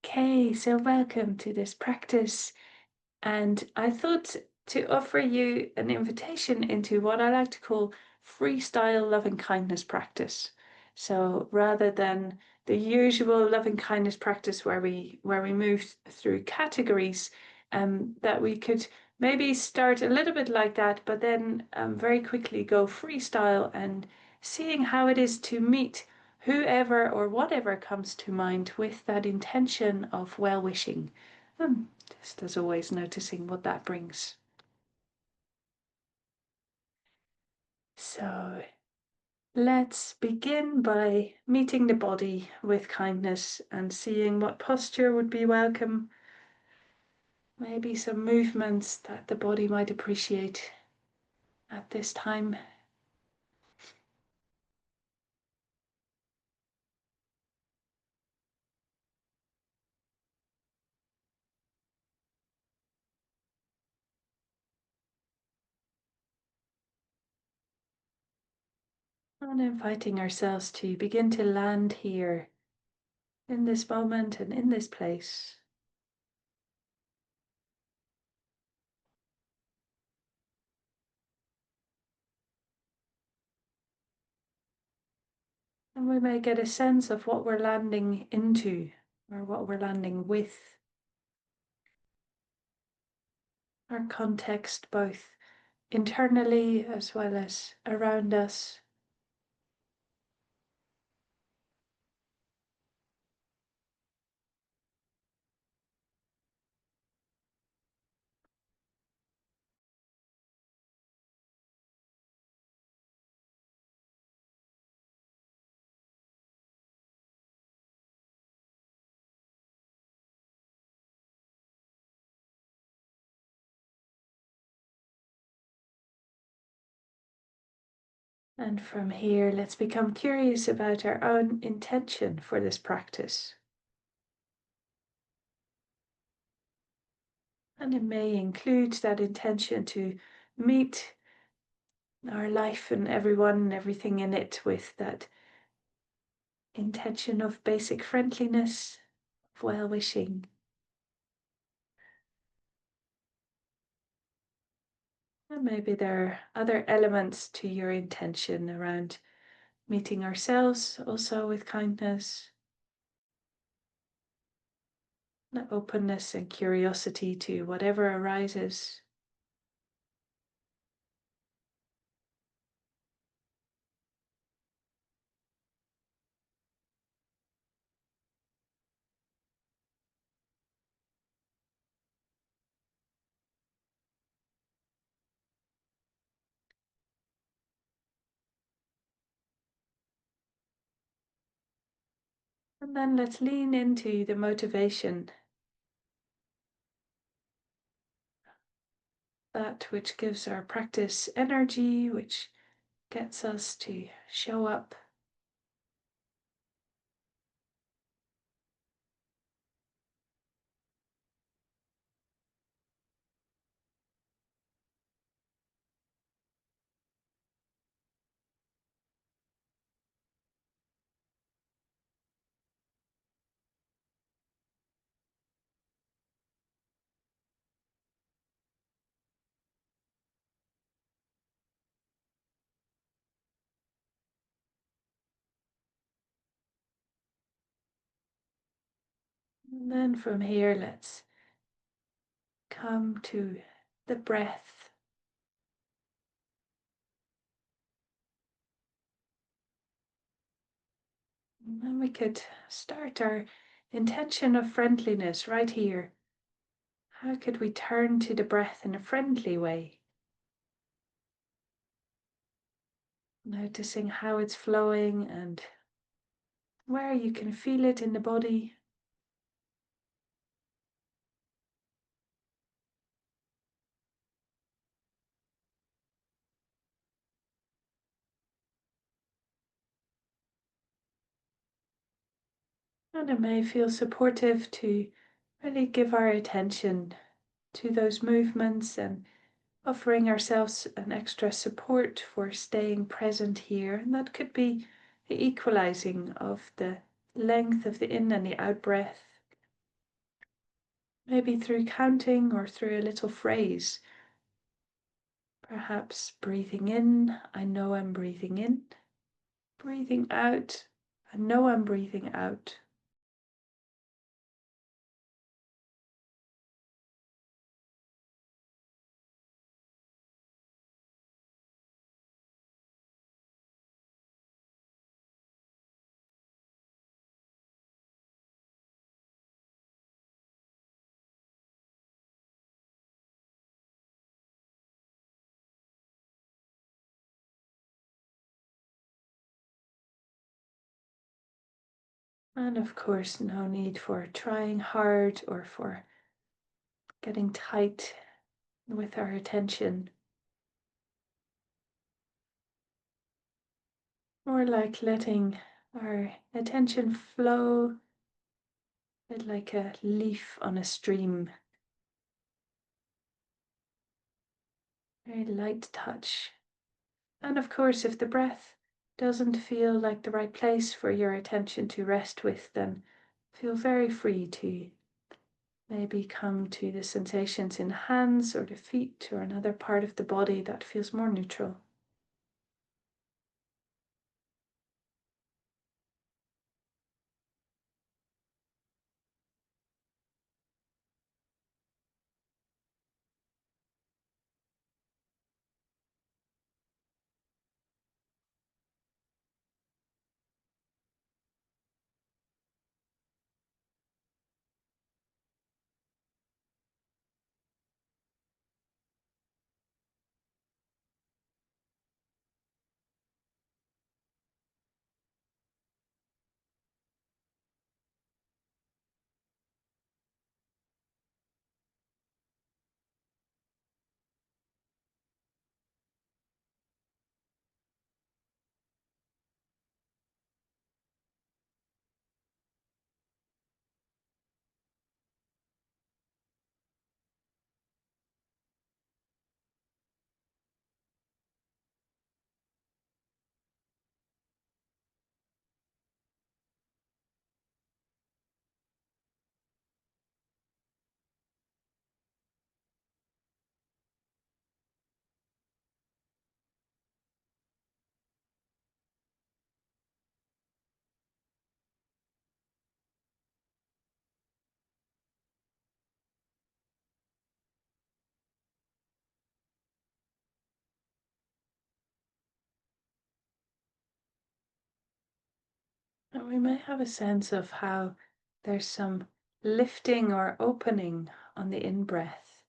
Okay, so welcome to this practice. And I thought to offer you an invitation into what I like to call freestyle loving kindness practice. So rather than the usual loving kindness practice where we move through categories, that we could maybe start a little bit like that, but then very quickly go freestyle and seeing how it is to meet whoever or whatever comes to mind with that intention of well wishing. Just as always, noticing what that brings. So let's begin by meeting the body with kindness and seeing what posture would be welcome. Maybe some movements that the body might appreciate at this time. And inviting ourselves to begin to land here in this moment and in this place. And we may get a sense of what we're landing into or what we're landing with. Our context, both internally as well as around us. And from here, let's become curious about our own intention for this practice. And it may include that intention to meet our life and everyone and everything in it with that intention of basic friendliness, of well wishing. And maybe there are other elements to your intention around meeting ourselves also with kindness, the openness and curiosity to whatever arises. And then let's lean into the motivation, that which gives our practice energy, which gets us to show up. And then from here, let's come to the breath. And then we could start our intention of friendliness right here. How could we turn to the breath in a friendly way? Noticing how it's flowing and where you can feel it in the body. And it may feel supportive to really give our attention to those movements and offering ourselves an extra support for staying present here. And that could be the equalizing of the length of the in and the out breath. maybe through counting or through a little phrase. Perhaps breathing in, I know I'm breathing in. Breathing out, I know I'm breathing out. And of course, no need for trying hard or for getting tight with our attention. More like letting our attention flow, a bit like a leaf on a stream. Very light touch. And of course, if the breath doesn't feel like the right place for your attention to rest with, then feel very free to maybe come to the sensations in the hands or the feet or another part of the body that feels more neutral. And we may have a sense of how there's some lifting or opening on the in breath,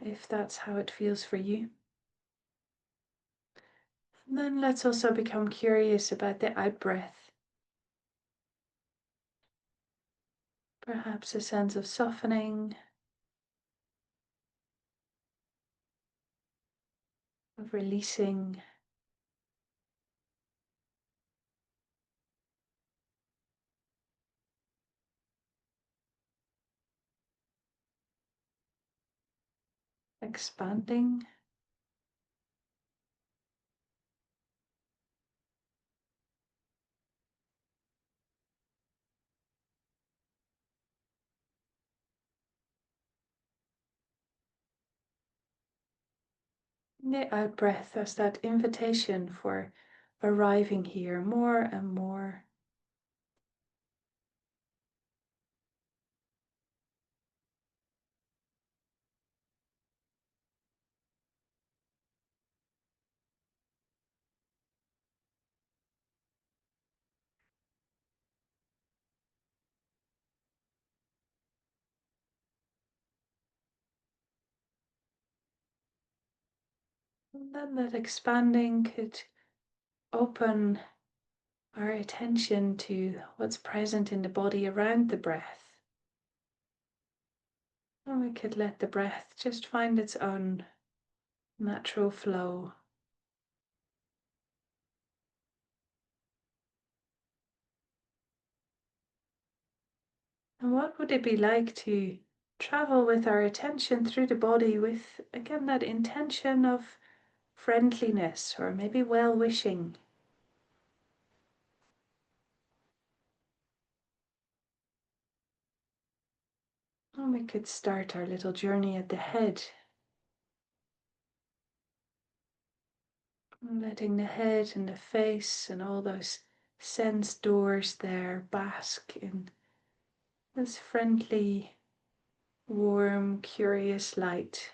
if that's how it feels for you. And then let's also become curious about the out breath. Perhaps a sense of softening, of releasing. Expanding. The out breath as that invitation for arriving here more and more. And then that expanding could open our attention to what's present in the body around the breath. And we could let the breath just find its own natural flow. And what would it be like to travel with our attention through the body with, again, that intention of friendliness or maybe well wishing? And we could start our little journey at the head, letting the head and the face and all those sense doors there bask in this friendly, warm, curious light.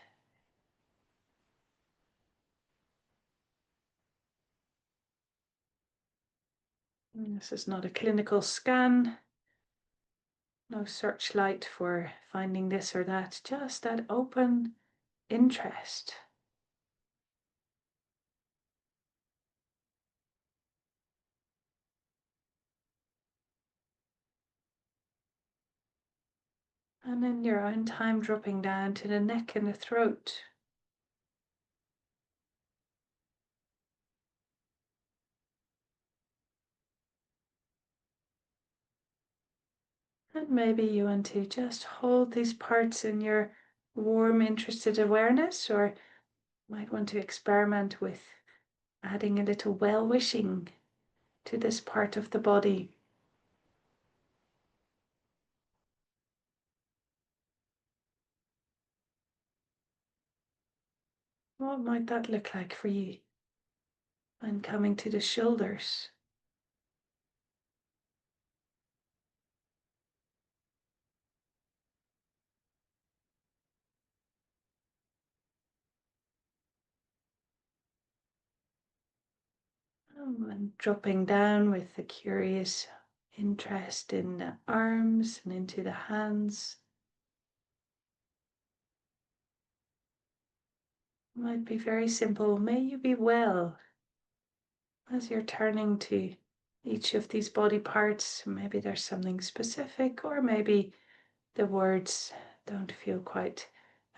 And this is not a clinical scan, no searchlight for finding this or that, just that open interest. And in your own time, dropping down to the neck and the throat. And maybe you want to just hold these parts in your warm, interested awareness, or might want to experiment with adding a little well-wishing to this part of the body. What might that look like for you? And coming to the shoulders. And dropping down with a curious interest in the arms and into the hands. Might be very simple. May you be well. As you're turning to each of these body parts, maybe there's something specific, or maybe the words don't feel quite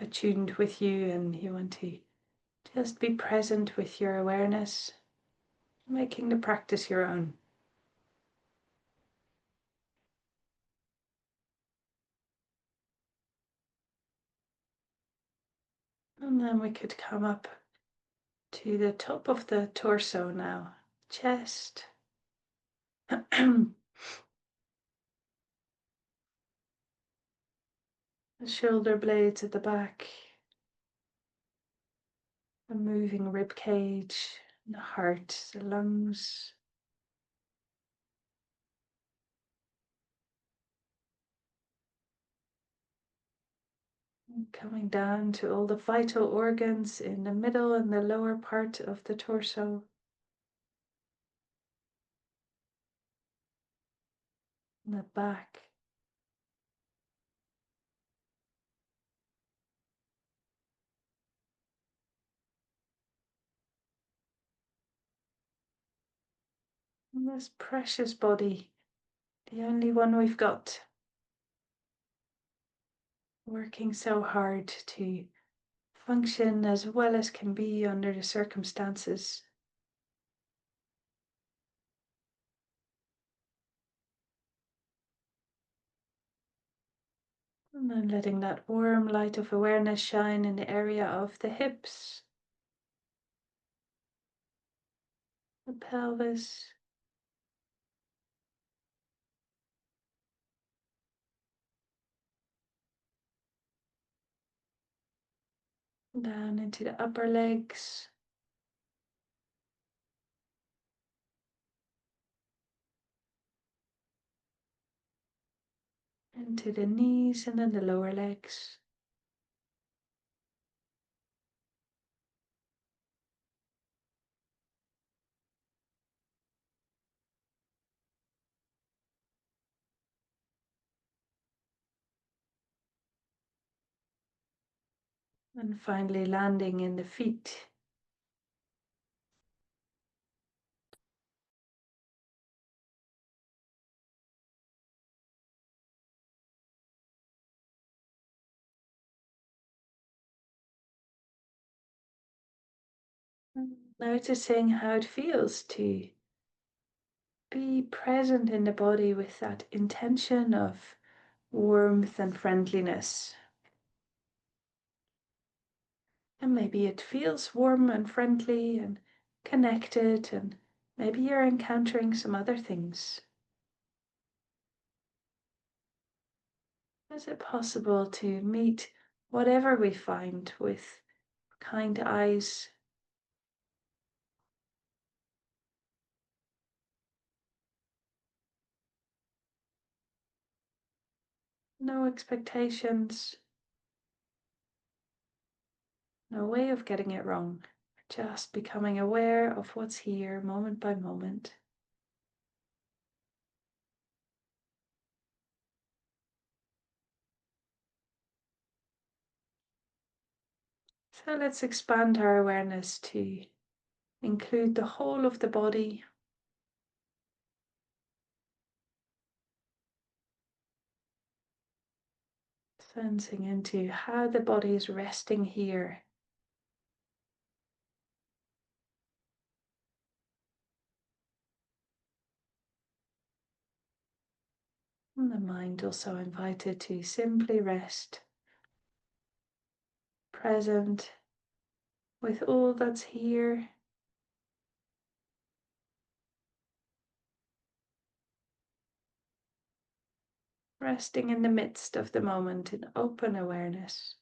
attuned with you and you want to just be present with your awareness, making the practice your own. And then we could come up to the top of the torso now, chest. The shoulder blades at the back, the moving rib cage, the heart, the lungs. And coming down to all the vital organs in the middle and the lower part of the torso. And the back. And this precious body, the only one we've got, working so hard to function as well as can be under the circumstances. And then letting that warm light of awareness shine in the area of the hips, the pelvis, down into the upper legs, into the knees and then the lower legs. And finally landing in the feet. Noticing how it feels to be present in the body with that intention of warmth and friendliness. And maybe it feels warm and friendly and connected, and maybe you're encountering some other things. Is it possible to meet whatever we find with kind eyes? No expectations, no way of getting it wrong. Just becoming aware of what's here moment by moment. So let's expand our awareness to include the whole of the body, sensing into how the body is resting here. And the mind also invited to simply rest, present with all that's here. Resting in the midst of the moment in open awareness.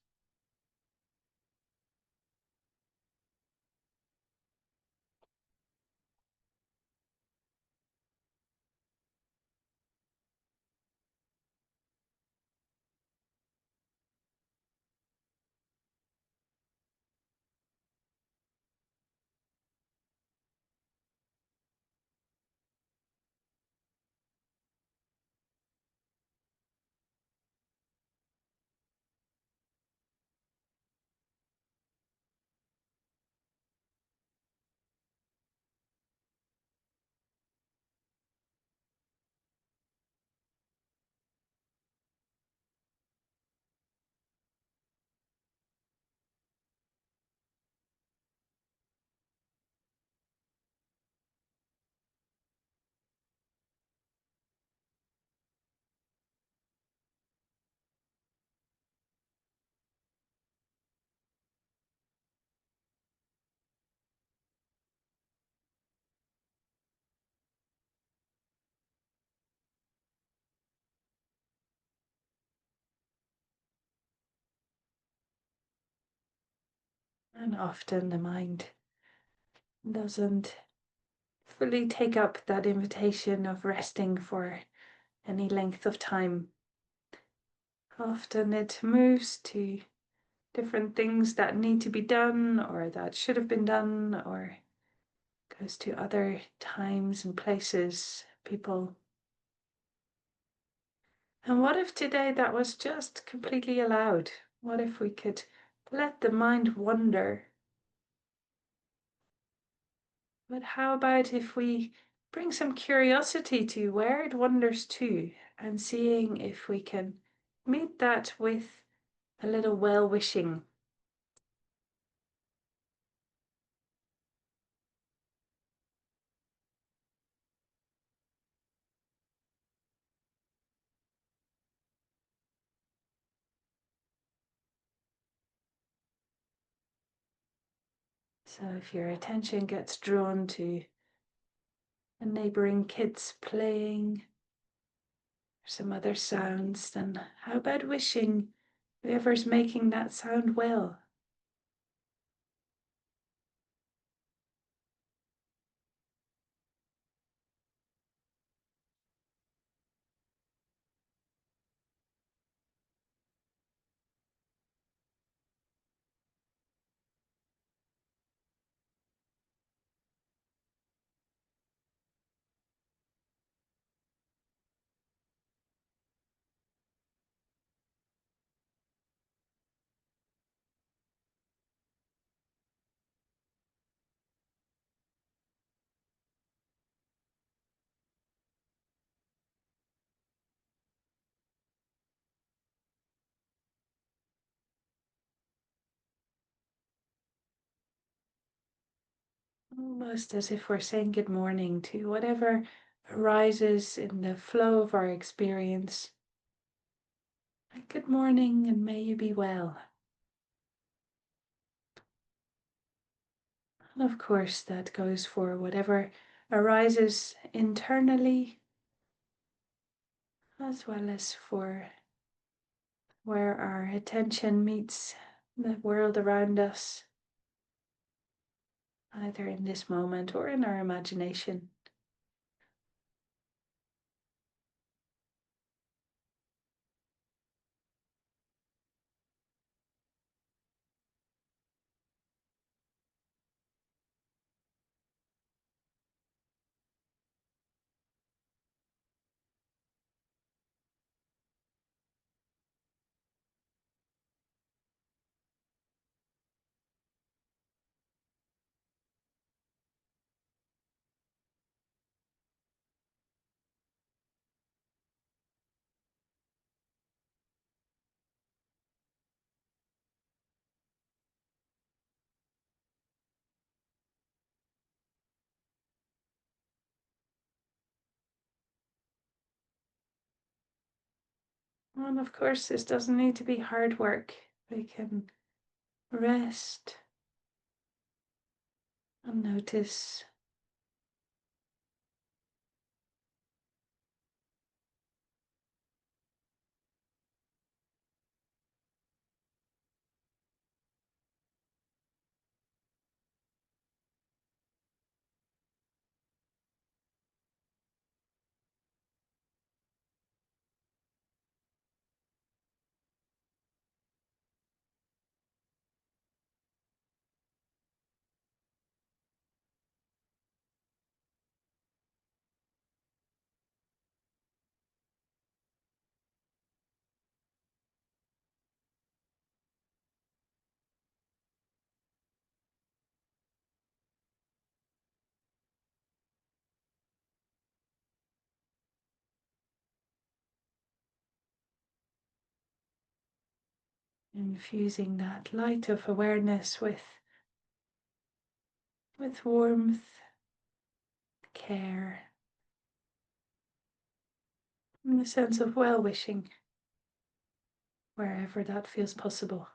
And often the mind doesn't fully take up that invitation of resting for any length of time. Often it moves to different things that need to be done or that should have been done, or goes to other times and places, people. And what if today that was just completely allowed? What if we could let the mind wander? But how about if we bring some curiosity to where it wanders to, and seeing if we can meet that with a little well wishing? So if your attention gets drawn to a neighboring kids playing, or some other sounds, then how about wishing whoever's making that sound well? Almost as if we're saying good morning to whatever arises in the flow of our experience. Good morning, and may you be well. And of course, that goes for whatever arises internally, as well as for where our attention meets the world around us, either in this moment or in our imagination. And of course, this doesn't need to be hard work. We can rest and notice infusing that light of awareness with warmth, care, and a sense of well-wishing wherever that feels possible.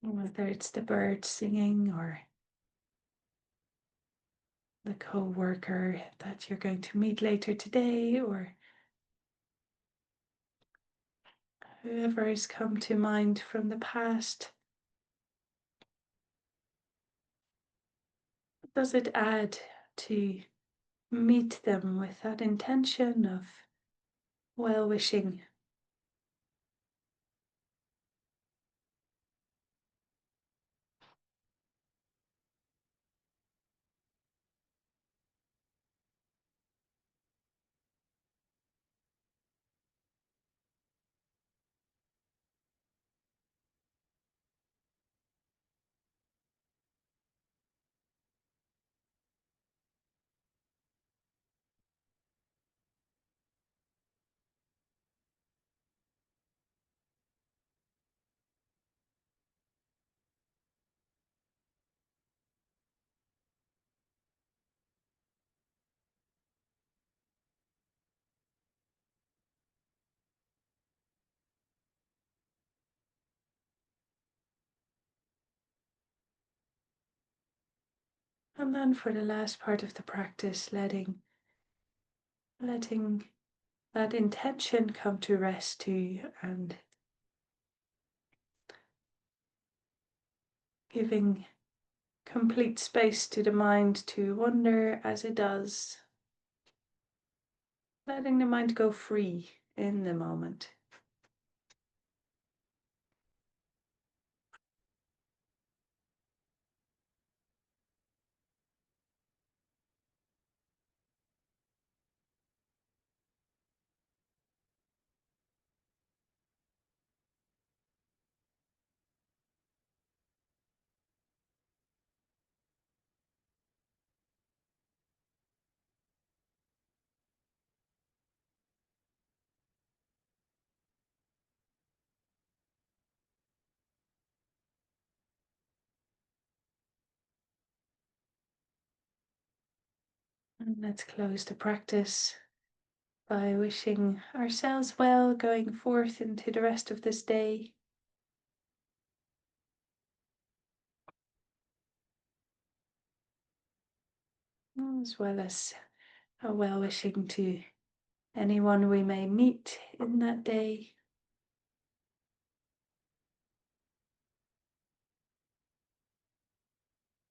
Whether it's the birds singing or the co-worker that you're going to meet later today, or whoever has come to mind from the past, does it add to meet them with that intention of well-wishing? And then for the last part of the practice, letting that intention come to rest too, and giving complete space to the mind to wander as it does, letting the mind go free in the moment. And let's close the practice by wishing ourselves well going forth into the rest of this day. As well as a well wishing to anyone we may meet in that day.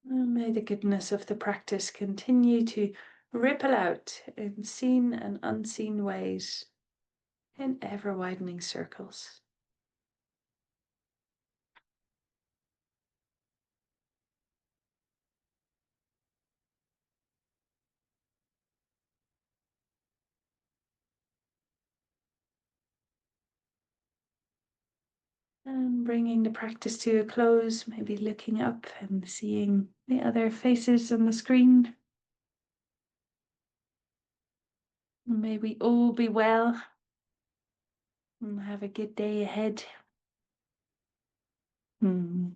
And may the goodness of the practice continue to ripple out in seen and unseen ways in ever widening circles. And bringing the practice to a close, maybe looking up and seeing the other faces on the screen. May we all be well and have a good day ahead. Mm.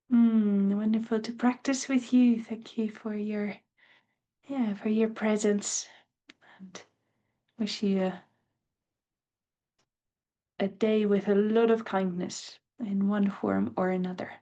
Wonderful to practice with you. Thank you for your presence, and wish you a day with a lot of kindness in one form or another.